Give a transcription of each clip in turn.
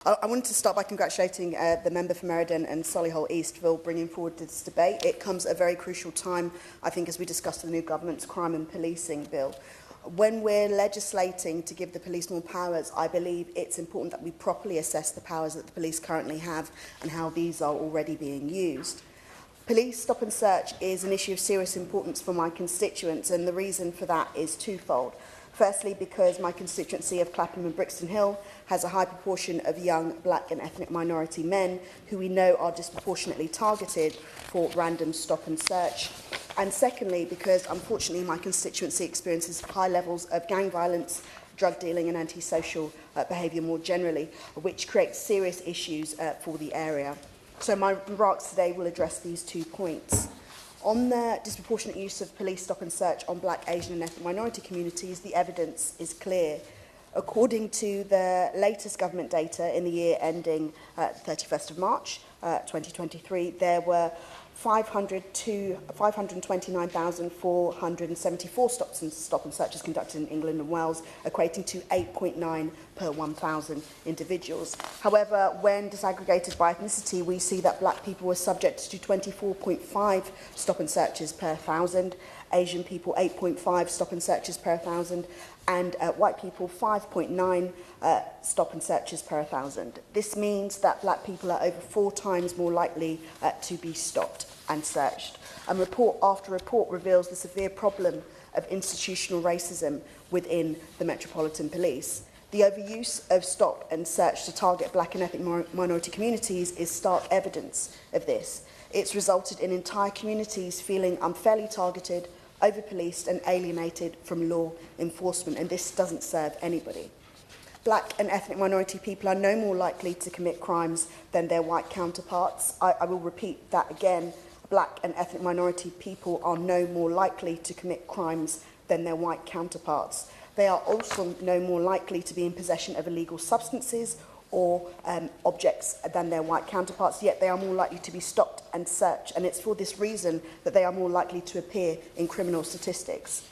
I wanted to start by congratulating the member for Meriden and Solihull East for bringing forward this debate. It comes at a very crucial time, I think, as we discuss the new government's crime and policing bill. When we're legislating to give the police more powers, I believe it's important that we properly assess the powers that the police currently have and how these are already being used. Police stop and search is an issue of serious importance for my constituents, and the reason for that is twofold. Firstly, because my constituency of Clapham and Brixton Hill has a high proportion of young black and ethnic minority men who we know are disproportionately targeted for random stop and search. And secondly, because unfortunately my constituency experiences high levels of gang violence, drug dealing and antisocial behaviour more generally, which creates serious issues for the area. So my remarks today will address these 2 points. On the disproportionate use of police stop and search on black, Asian and ethnic minority communities, the evidence is clear. According to the latest government data in the year ending 31st of March 2023, there were 529,474 stop and searches conducted in England and Wales, equating to 8.9 per 1,000 individuals. However, when disaggregated by ethnicity, we see that black people were subject to 24.5 stop and searches per 1,000, Asian people 8.5 stop and searches per 1,000, and white people 5.9 stop and searches per 1,000. This means that black people are over 4 times more likely to be stopped and searched. And report after report reveals the severe problem of institutional racism within the Metropolitan Police. The overuse of stop and search to target black and ethnic minority communities is stark evidence of this. It's resulted in entire communities feeling unfairly targeted, over-policed and alienated from law enforcement, and this doesn't serve anybody. Black and ethnic minority people are no more likely to commit crimes than their white counterparts. I will repeat that again. Black and ethnic minority people are no more likely to commit crimes than their white counterparts. They are also no more likely to be in possession of illegal substances or objects than their white counterparts, yet they are more likely to be stopped and searched, and it's for this reason that they are more likely to appear in criminal statistics.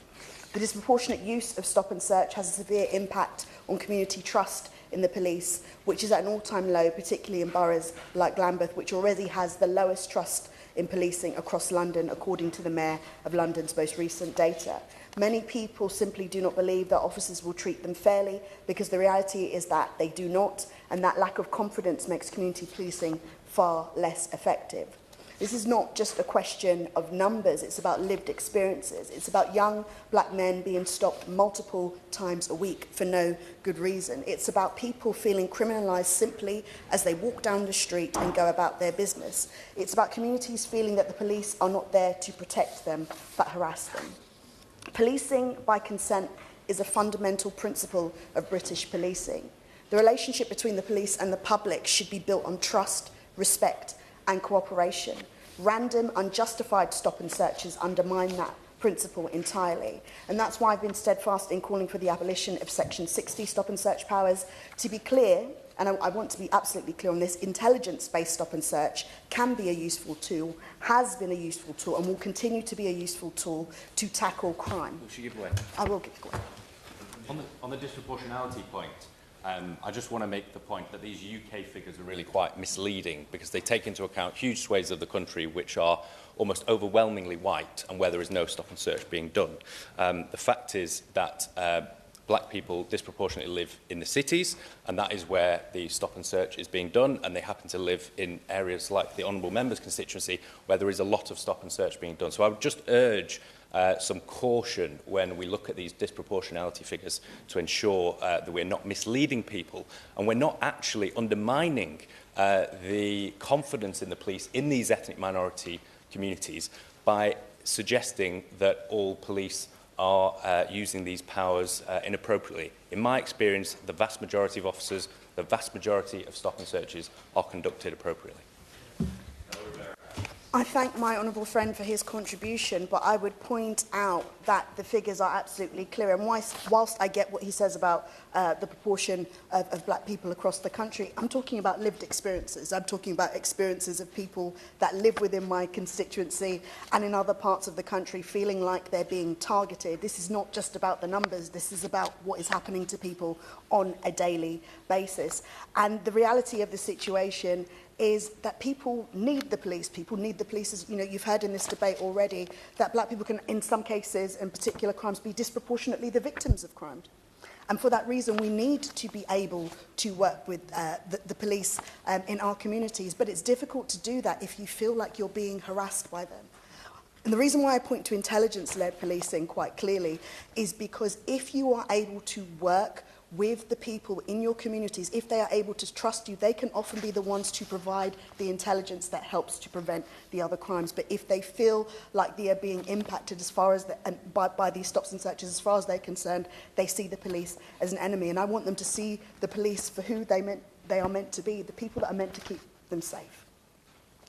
The disproportionate use of stop and search has a severe impact on community trust in the police, which is at an all-time low, particularly in boroughs like Lambeth, which already has the lowest trust in policing across London, according to the Mayor of London's most recent data. Many people simply do not believe that officers will treat them fairly, because the reality is that they do not, and that lack of confidence makes community policing far less effective. This is not just a question of numbers, it's about lived experiences. It's about young black men being stopped multiple times a week for no good reason. It's about people feeling criminalised simply as they walk down the street and go about their business. It's about communities feeling that the police are not there to protect them, but harass them. Policing by consent is a fundamental principle of British policing. The relationship between the police and the public should be built on trust, respect and cooperation. Random, unjustified stop and searches undermine that principle entirely. And that's why I've been steadfast in calling for the abolition of Section 60 stop and search powers. To be clear, and I want to be absolutely clear on this, intelligence-based stop and search can be a useful tool, has been a useful tool, and will continue to be a useful tool to tackle crime. Will she give way? I will give way. On the disproportionality point, I just want to make the point that these UK figures are really quite misleading, because they take into account huge swathes of the country which are almost overwhelmingly white and where there is no stop and search being done. The fact is that black people disproportionately live in the cities, and that is where the stop and search is being done, and they happen to live in areas like the Honourable Member's constituency where there is a lot of stop and search being done. So I would just urge some caution when we look at these disproportionality figures to ensure that we're not misleading people and we're not actually undermining the confidence in the police in these ethnic minority communities by suggesting that all police are using these powers inappropriately. In my experience, the vast majority of officers, the vast majority of stop and searches are conducted appropriately. I thank my honourable friend for his contribution, but I would point out that the figures are absolutely clear. And whilst I get what he says about the proportion of black people across the country, I'm talking about lived experiences. I'm talking about experiences of people that live within my constituency and in other parts of the country feeling like they're being targeted. This is not just about the numbers. This is about what is happening to people on a daily basis. And the reality of the situation is that people need the police. People need the police. As you know, you've heard in this debate already that black people can, in some cases, in particular crimes, be disproportionately the victims of crime. And for that reason, we need to be able to work with the police in our communities. But it's difficult to do that if you feel like you're being harassed by them. And the reason why I point to intelligence-led policing quite clearly is because if you are able to work with the people in your communities, if they are able to trust you, they can often be the ones to provide the intelligence that helps to prevent the other crimes. But if they feel like they are being impacted as far as by these stops and searches, as far as they're concerned, they see the police as an enemy. And I want them to see the police for who they are meant to be, the people that are meant to keep them safe.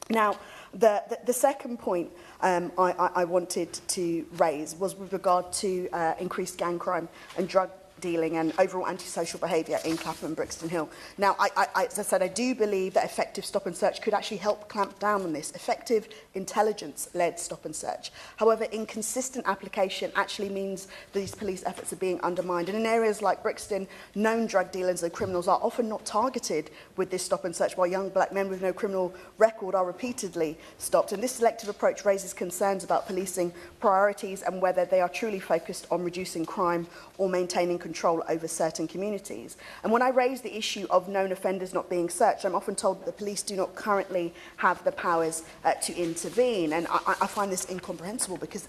Now, the second point I wanted to raise was with regard to increased gang crime and drug dealing and overall antisocial behaviour in Clapham and Brixton Hill. Now, as I said, I do believe that effective stop and search could actually help clamp down on this. Effective intelligence-led stop and search. However, inconsistent application actually means these police efforts are being undermined. And in areas like Brixton, known drug dealers and criminals are often not targeted with this stop and search, while young black men with no criminal record are repeatedly stopped. And this selective approach raises concerns about policing priorities and whether they are truly focused on reducing crime or maintaining control over certain communities. And when I raise the issue of known offenders not being searched, I'm often told that the police do not currently have the powers to intervene. And I find this incomprehensible because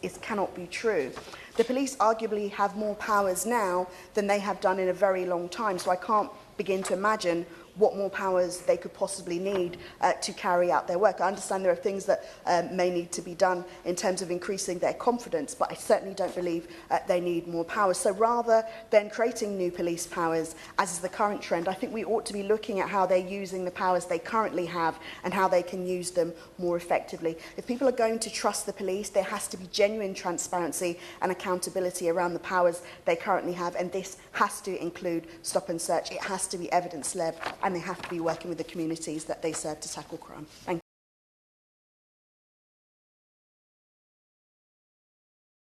it cannot be true. The police arguably have more powers now than they have done in a very long time. So I can't begin to imagine what more powers they could possibly need to carry out their work. I understand there are things that may need to be done in terms of increasing their confidence, but I certainly don't believe they need more powers. So rather than creating new police powers, as is the current trend, I think we ought to be looking at how they're using the powers they currently have and how they can use them more effectively. If people are going to trust the police, there has to be genuine transparency and accountability around the powers they currently have, and this has to include stop and search. It has to be evidence-led, and they have to be working with the communities that they serve to tackle crime. Thank you.